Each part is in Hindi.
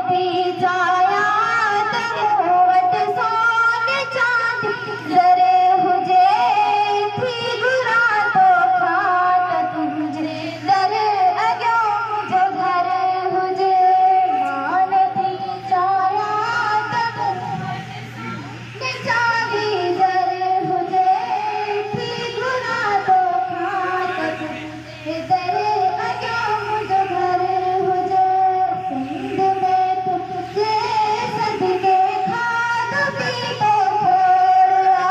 थी जाया तमोवट सोन चांदी जरे हुजे थी गुरा तो खात तुझे दर अॻियो मुंहिंजो घर हुजे मान थी जाया तमोवट चांदी जरे हुजे थी गुरा तो खात तुझे दर अॻियो मुंहिंजो घर हुजे सिंध में तुझे सदके खाधो पीतो खोड़ा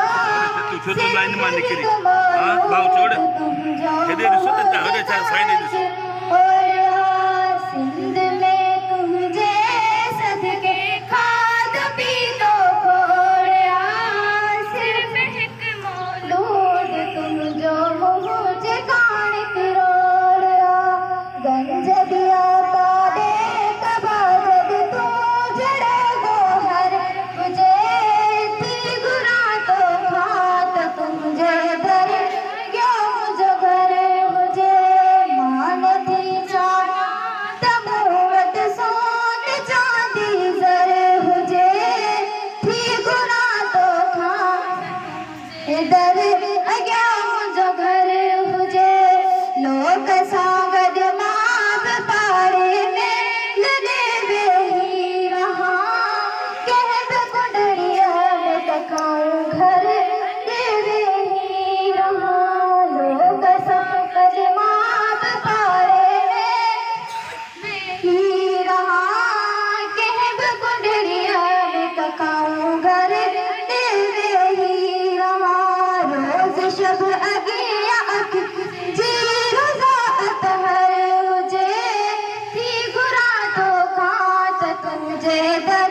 तू छो तो लाइन मां निकिरी हाँ भाऊ छोड़ हेॾे ॾिसो त होॾे छा साइड ॾिसो सिंध में तुझे सदके खाधो पीतो खोड़ा सिर्फ़ हिकु मौलूद तुंहिंजो मुंहिंजे कान किरोड़ा गंज दिया तारे कबाद तू जड़े गोहर तुझे थी गुरा तो खात तुझे दर यो मुझो घर मुझे मान थी जाना तमोवट सोन चांदी जर हुजे थी गुरा तो खात दर अॻियां मुंहिंजो घर हुजे लोक सां गॾु मां बि पाड़े में लॾे वेही रहां कंहिं बि कुंडड़ीअ में तकाऊं घर ॾे वेही रहां लोक सां गॾु मां बि पाड़े में वेही रहां कंहिं बि कुंडड़ीअ में तकाऊं घर ॾे वेही रहां रोज़ शब अॻियां अख जी रज़ाअत हर हुजे थी गुरा तो खात तुंहिंजे दर